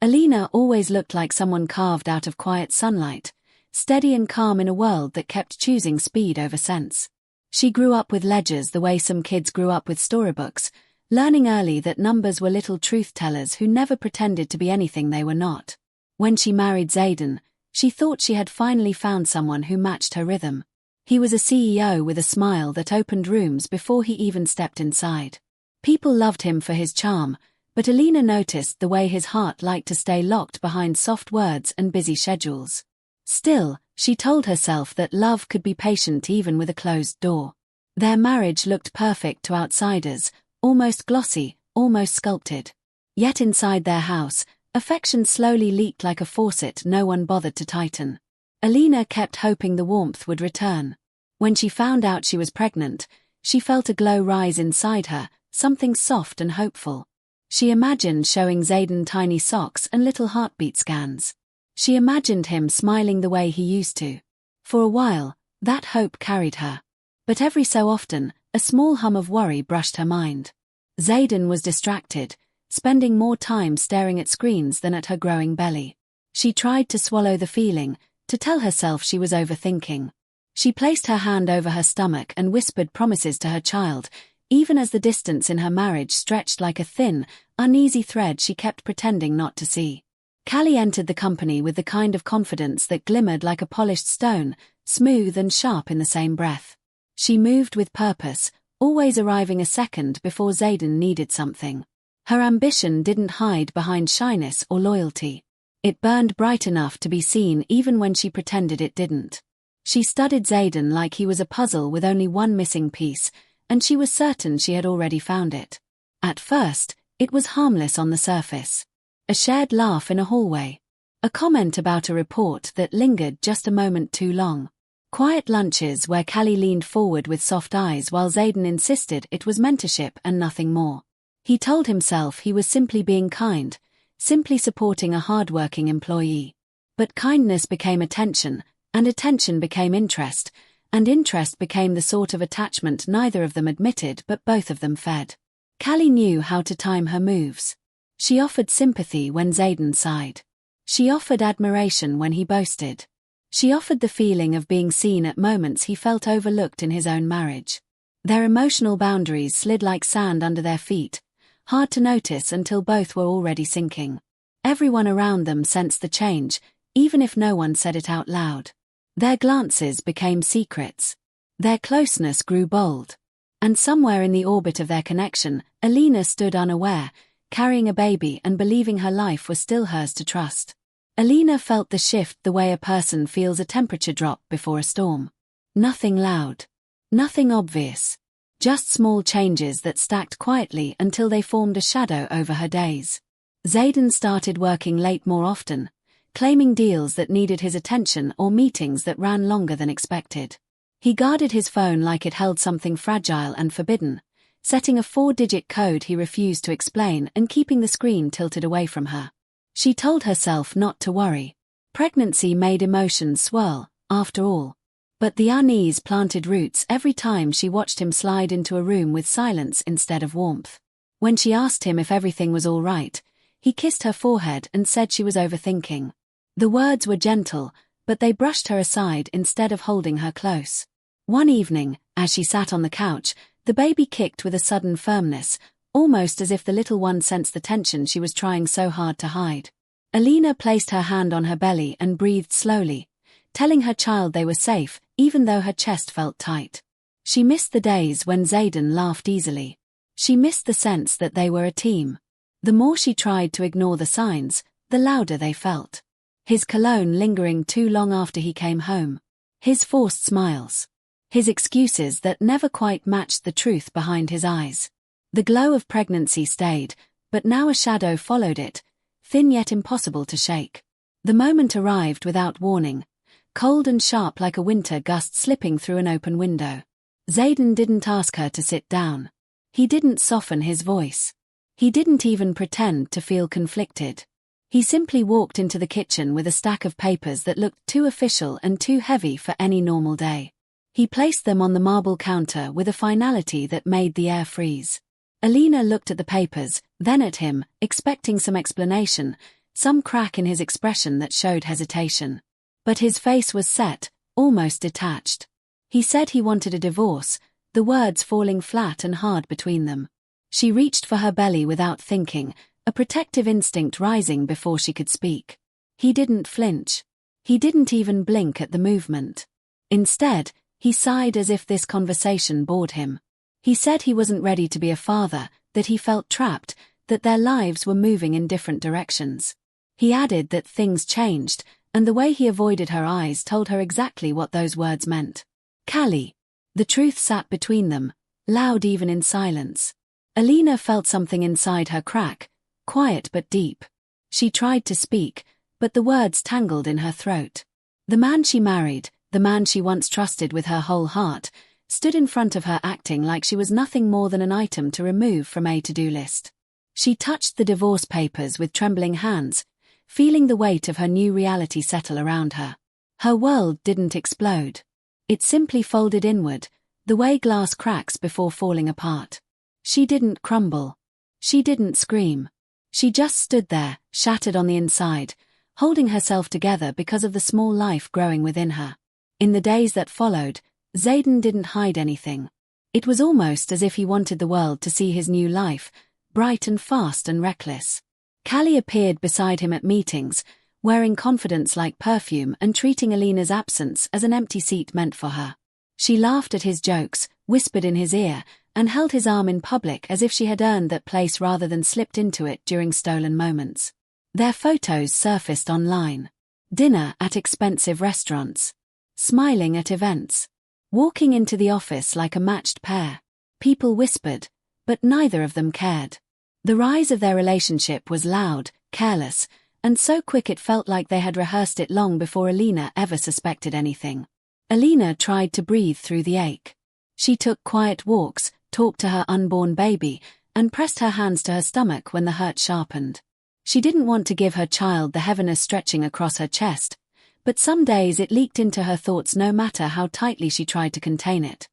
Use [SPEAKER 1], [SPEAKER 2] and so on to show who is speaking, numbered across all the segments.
[SPEAKER 1] Alina always looked like someone carved out of quiet sunlight, steady and calm in a world that kept choosing speed over sense. She grew up with ledgers the way some kids grew up with storybooks, learning early that numbers were little truth-tellers who never pretended to be anything they were not. When she married Zayden, she thought she had finally found someone who matched her rhythm. He was a CEO with a smile that opened rooms before he even stepped inside. People loved him for his charm, but Alina noticed the way his heart liked to stay locked behind soft words and busy schedules. Still, she told herself that love could be patient even with a closed door. Their marriage looked perfect to outsiders, almost glossy, almost sculpted. Yet inside their house, affection slowly leaked like a faucet no one bothered to tighten. Alina kept hoping the warmth would return. When she found out she was pregnant, she felt a glow rise inside her, something soft and hopeful. She imagined showing Zayden tiny socks and little heartbeat scans. She imagined him smiling the way he used to. For a while, that hope carried her. But every so often, a small hum of worry brushed her mind. Zayden was distracted, spending more time staring at screens than at her growing belly. She tried to swallow the feeling, to tell herself she was overthinking. She placed her hand over her stomach and whispered promises to her child, even as the distance in her marriage stretched like a thin, uneasy thread she kept pretending not to see. Callie entered the company with the kind of confidence that glimmered like a polished stone, smooth and sharp in the same breath. She moved with purpose, always arriving a second before Zayden needed something. Her ambition didn't hide behind shyness or loyalty. It burned bright enough to be seen even when she pretended it didn't. She studied Zayden like he was a puzzle with only one missing piece, and she was certain she had already found it. At first, it was harmless on the surface. A shared laugh in a hallway. A comment about a report that lingered just a moment too long. Quiet lunches where Callie leaned forward with soft eyes while Zayden insisted it was mentorship and nothing more. He told himself he was simply being kind, simply supporting a hard-working employee. But kindness became attention, and attention became interest, and interest became the sort of attachment neither of them admitted but both of them fed. Callie knew how to time her moves. She offered sympathy when Zayden sighed. She offered admiration when he boasted. She offered the feeling of being seen at moments he felt overlooked in his own marriage. Their emotional boundaries slid like sand under their feet, hard to notice until both were already sinking. Everyone around them sensed the change, even if no one said it out loud. Their glances became secrets. Their closeness grew bold. And somewhere in the orbit of their connection, Alina stood unaware, carrying a baby and believing her life was still hers to trust. Alina felt the shift the way a person feels a temperature drop before a storm. Nothing loud. Nothing obvious. Just small changes that stacked quietly until they formed a shadow over her days. Zayden started working late more often, claiming deals that needed his attention or meetings that ran longer than expected. He guarded his phone like it held something fragile and forbidden, setting a 4-digit code he refused to explain and keeping the screen tilted away from her. She told herself not to worry. Pregnancy made emotions swirl, after all. But the unease planted roots every time she watched him slide into a room with silence instead of warmth. When she asked him if everything was all right, he kissed her forehead and said she was overthinking. The words were gentle, but they brushed her aside instead of holding her close. One evening, as she sat on the couch, the baby kicked with a sudden firmness, almost as if the little one sensed the tension she was trying so hard to hide. Alina placed her hand on her belly and breathed slowly, telling her child they were safe, even though her chest felt tight. She missed the days when Zayden laughed easily. She missed the sense that they were a team. The more she tried to ignore the signs, the louder they felt. His cologne lingering too long after he came home. His forced smiles. His excuses that never quite matched the truth behind his eyes. The glow of pregnancy stayed, but now a shadow followed it, thin yet impossible to shake. The moment arrived without warning, cold and sharp like a winter gust slipping through an open window. Zayden didn't ask her to sit down. He didn't soften his voice. He didn't even pretend to feel conflicted. He simply walked into the kitchen with a stack of papers that looked too official and too heavy for any normal day. He placed them on the marble counter with a finality that made the air freeze. Alina looked at the papers, then at him, expecting some explanation, some crack in his expression that showed hesitation. But his face was set, almost detached. He said he wanted a divorce, the words falling flat and hard between them. She reached for her belly without thinking, a protective instinct rising before she could speak. He didn't flinch. He didn't even blink at the movement. Instead, he sighed as if this conversation bored him. He said he wasn't ready to be a father, that he felt trapped, that their lives were moving in different directions. He added that things changed, and the way he avoided her eyes told her exactly what those words meant. Callie. The truth sat between them, loud even in silence. Alina felt something inside her crack, quiet but deep. She tried to speak, but the words tangled in her throat. The man she married, the man she once trusted with her whole heart, stood in front of her acting like she was nothing more than an item to remove from a to-do list. She touched the divorce papers with trembling hands, feeling the weight of her new reality settle around her. Her world didn't explode. It simply folded inward, the way glass cracks before falling apart. She didn't crumble. She didn't scream. She just stood there, shattered on the inside, holding herself together because of the small life growing within her. In the days that followed, Zayden didn't hide anything. It was almost as if he wanted the world to see his new life, bright and fast and reckless. Callie appeared beside him at meetings, wearing confidence like perfume and treating Alina's absence as an empty seat meant for her. She laughed at his jokes, whispered in his ear, and held his arm in public as if she had earned that place rather than slipped into it during stolen moments. Their photos surfaced online. Dinner at expensive restaurants. Smiling at events. Walking into the office like a matched pair. People whispered, but neither of them cared. The rise of their relationship was loud, careless, and so quick it felt like they had rehearsed it long before Alina ever suspected anything. Alina tried to breathe through the ache. She took quiet walks, talked to her unborn baby, and pressed her hands to her stomach when the hurt sharpened. She didn't want to give her child the heaviness stretching across her chest, but some days it leaked into her thoughts no matter how tightly she tried to contain it.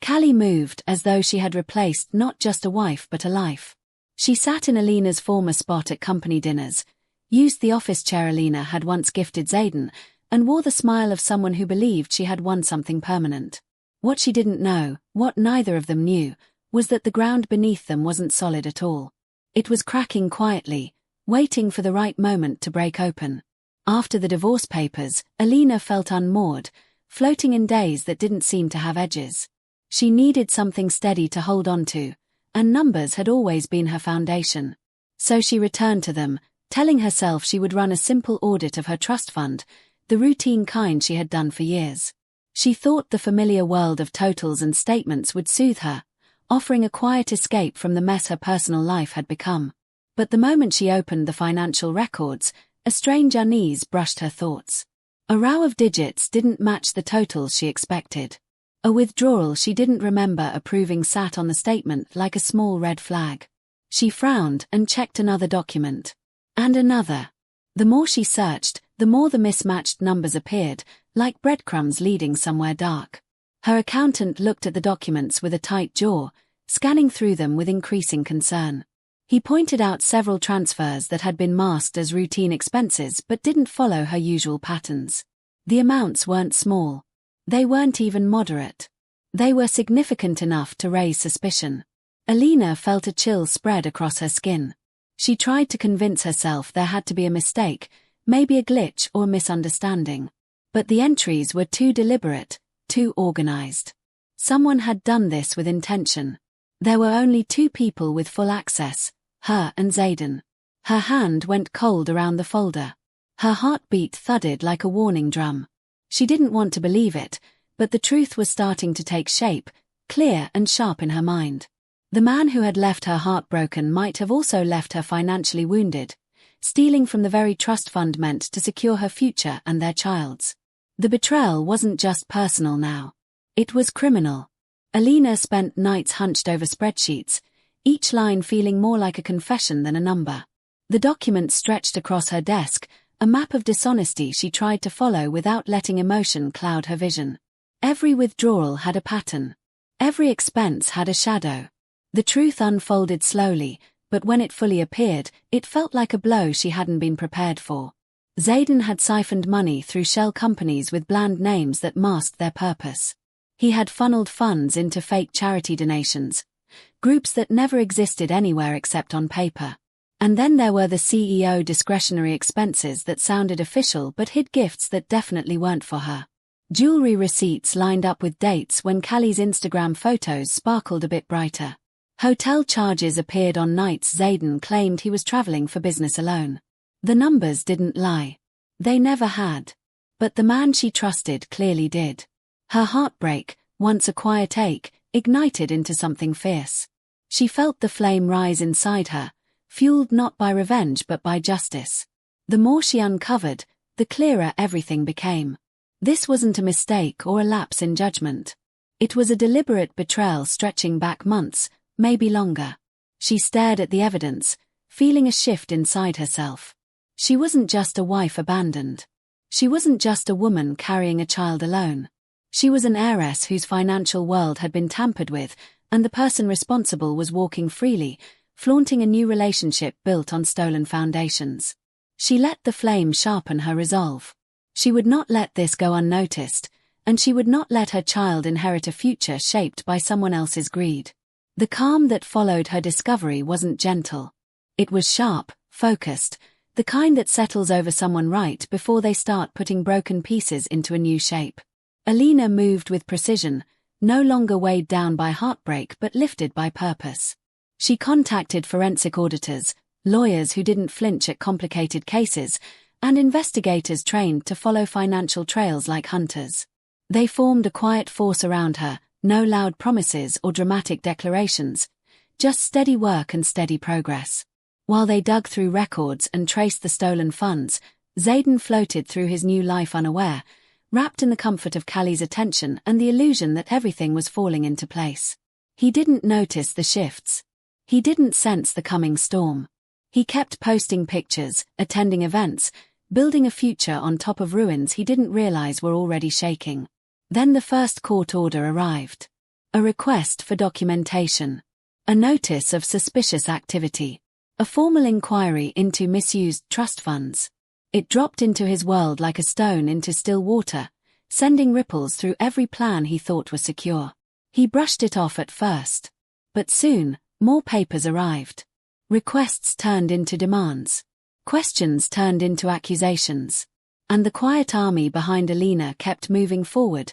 [SPEAKER 1] Callie moved as though she had replaced not just a wife but a life. She sat in Alina's former spot at company dinners, used the office chair Alina had once gifted Zayden, and wore the smile of someone who believed she had won something permanent. What she didn't know, what neither of them knew, was that the ground beneath them wasn't solid at all. It was cracking quietly, waiting for the right moment to break open. After the divorce papers, Alina felt unmoored, floating in days that didn't seem to have edges. She needed something steady to hold on to, and numbers had always been her foundation. So she returned to them, telling herself she would run a simple audit of her trust fund, the routine kind she had done for years. She thought the familiar world of totals and statements would soothe her, offering a quiet escape from the mess her personal life had become. But the moment she opened the financial records, a strange unease brushed her thoughts. A row of digits didn't match the totals she expected. A withdrawal she didn't remember approving sat on the statement like a small red flag. She frowned and checked another document. And another. The more she searched, the more the mismatched numbers appeared, like breadcrumbs leading somewhere dark. Her accountant looked at the documents with a tight jaw, scanning through them with increasing concern. He pointed out several transfers that had been masked as routine expenses but didn't follow her usual patterns. The amounts weren't small. They weren't even moderate. They were significant enough to raise suspicion. Alina felt a chill spread across her skin. She tried to convince herself there had to be a mistake, maybe a glitch or misunderstanding. But the entries were too deliberate, too organized. Someone had done this with intention. There were only two people with full access, her and Zayden. Her hand went cold around the folder. Her heartbeat thudded like a warning drum. She didn't want to believe it, but the truth was starting to take shape, clear and sharp in her mind. The man who had left her heartbroken might have also left her financially wounded, stealing from the very trust fund meant to secure her future and their child's. The betrayal wasn't just personal now. It was criminal. Alina spent nights hunched over spreadsheets, each line feeling more like a confession than a number. The document stretched across her desk, a map of dishonesty she tried to follow without letting emotion cloud her vision. Every withdrawal had a pattern. Every expense had a shadow. The truth unfolded slowly, but when it fully appeared, it felt like a blow she hadn't been prepared for. Zayden had siphoned money through shell companies with bland names that masked their purpose. He had funneled funds into fake charity donations, groups that never existed anywhere except on paper. And then there were the CEO discretionary expenses that sounded official but hid gifts that definitely weren't for her. Jewelry receipts lined up with dates when Callie's Instagram photos sparkled a bit brighter. Hotel charges appeared on nights Zayden claimed he was traveling for business alone. The numbers didn't lie. They never had. But the man she trusted clearly did. Her heartbreak, once a quiet ache, ignited into something fierce. She felt the flame rise inside her, fueled not by revenge but by justice. The more she uncovered, the clearer everything became. This wasn't a mistake or a lapse in judgment. It was a deliberate betrayal stretching back months, maybe longer. She stared at the evidence, feeling a shift inside herself. She wasn't just a wife abandoned. She wasn't just a woman carrying a child alone. She was an heiress whose financial world had been tampered with, and the person responsible was walking freely, flaunting a new relationship built on stolen foundations. She let the flame sharpen her resolve. She would not let this go unnoticed, and she would not let her child inherit a future shaped by someone else's greed. The calm that followed her discovery wasn't gentle. It was sharp, focused, the kind that settles over someone right before they start putting broken pieces into a new shape. Alina moved with precision, no longer weighed down by heartbreak but lifted by purpose. She contacted forensic auditors, lawyers who didn't flinch at complicated cases, and investigators trained to follow financial trails like hunters. They formed a quiet force around her, no loud promises or dramatic declarations, just steady work and steady progress. While they dug through records and traced the stolen funds, Zayden floated through his new life unaware, wrapped in the comfort of Callie's attention and the illusion that everything was falling into place. He didn't notice the shifts. He didn't sense the coming storm. He kept posting pictures, attending events, building a future on top of ruins he didn't realize were already shaking. Then the first court order arrived. A request for documentation. A notice of suspicious activity. A formal inquiry into misused trust funds. It dropped into his world like a stone into still water, sending ripples through every plan he thought was secure. He brushed it off at first. But soon, more papers arrived. Requests turned into demands. Questions turned into accusations. And the quiet army behind Alina kept moving forward,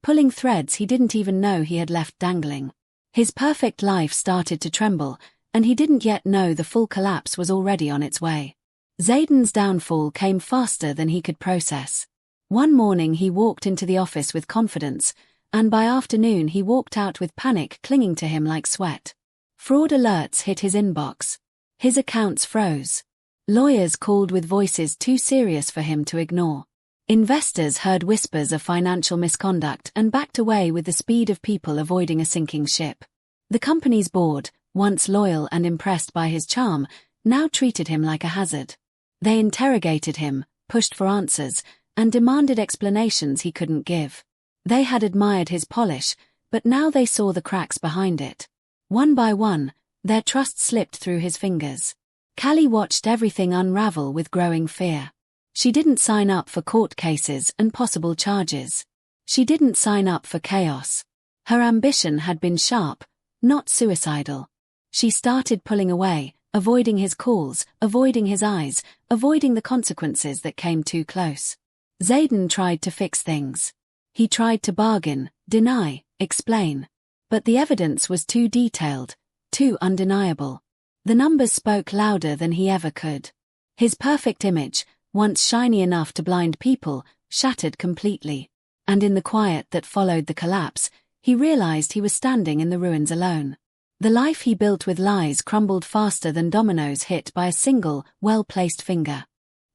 [SPEAKER 1] pulling threads he didn't even know he had left dangling. His perfect life started to tremble, and he didn't yet know the full collapse was already on its way. Zayden's downfall came faster than he could process. One morning he walked into the office with confidence, and by afternoon he walked out with panic clinging to him like sweat. Fraud alerts hit his inbox. His accounts froze. Lawyers called with voices too serious for him to ignore. Investors heard whispers of financial misconduct and backed away with the speed of people avoiding a sinking ship. The company's board, once loyal and impressed by his charm, now treated him like a hazard. They interrogated him, pushed for answers, and demanded explanations he couldn't give. They had admired his polish, but now they saw the cracks behind it. One by one, their trust slipped through his fingers. Callie watched everything unravel with growing fear. She didn't sign up for court cases and possible charges. She didn't sign up for chaos. Her ambition had been sharp, not suicidal. She started pulling away, avoiding his calls, avoiding his eyes, avoiding the consequences that came too close. Zayden tried to fix things. He tried to bargain, deny, explain. But the evidence was too detailed, too undeniable. The numbers spoke louder than he ever could. His perfect image, once shiny enough to blind people, shattered completely. And in the quiet that followed the collapse, he realized he was standing in the ruins alone. The life he built with lies crumbled faster than dominoes hit by a single, well-placed finger.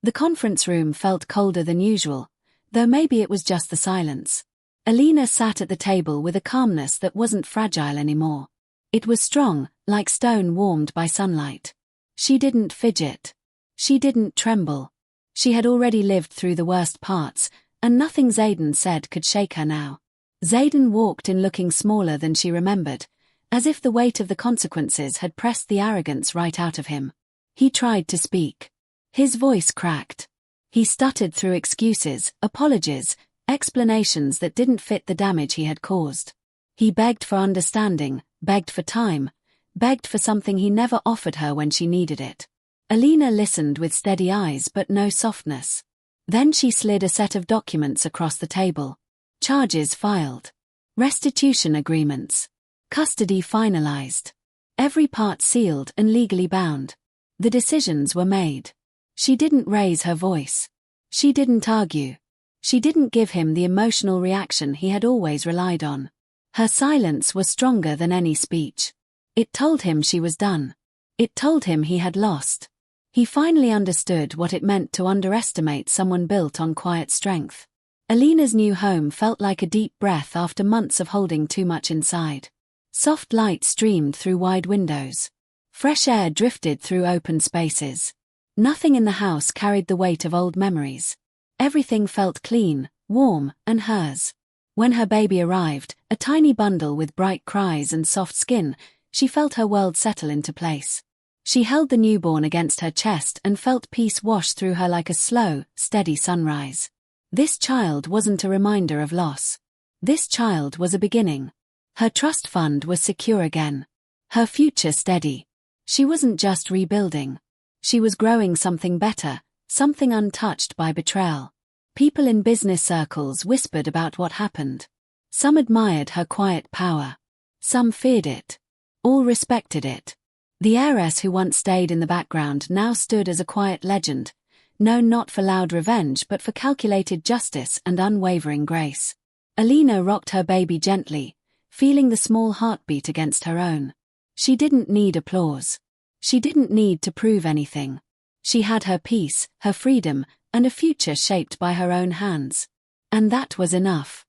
[SPEAKER 1] The conference room felt colder than usual, though maybe it was just the silence. Alina sat at the table with a calmness that wasn't fragile anymore. It was strong, like stone warmed by sunlight. She didn't fidget. She didn't tremble. She had already lived through the worst parts, and nothing Zayden said could shake her now. Zayden walked in looking smaller than she remembered, as if the weight of the consequences had pressed the arrogance right out of him. He tried to speak. His voice cracked. He stuttered through excuses, apologies, explanations that didn't fit the damage he had caused. He begged for understanding, begged for time, begged for something he never offered her when she needed it. Alina listened with steady eyes but no softness. Then she slid a set of documents across the table. Charges filed. Restitution agreements. Custody finalized. Every part sealed and legally bound. The decisions were made. She didn't raise her voice. She didn't argue. She didn't give him the emotional reaction he had always relied on. Her silence was stronger than any speech. It told him she was done. It told him he had lost. He finally understood what it meant to underestimate someone built on quiet strength. Alina's new home felt like a deep breath after months of holding too much inside. Soft light streamed through wide windows. Fresh air drifted through open spaces. Nothing in the house carried the weight of old memories. Everything felt clean, warm, and hers. When her baby arrived, a tiny bundle with bright cries and soft skin, she felt her world settle into place. She held the newborn against her chest and felt peace wash through her like a slow, steady sunrise. This child wasn't a reminder of loss. This child was a beginning. Her trust fund was secure again. Her future steady. She wasn't just rebuilding. She was growing something better, something untouched by betrayal. People in business circles whispered about what happened. Some admired her quiet power. Some feared it. All respected it. The heiress who once stayed in the background now stood as a quiet legend, known not for loud revenge but for calculated justice and unwavering grace. Alina rocked her baby gently, feeling the small heartbeat against her own. She didn't need applause. She didn't need to prove anything. She had her peace, her freedom, and a future shaped by her own hands. And that was enough.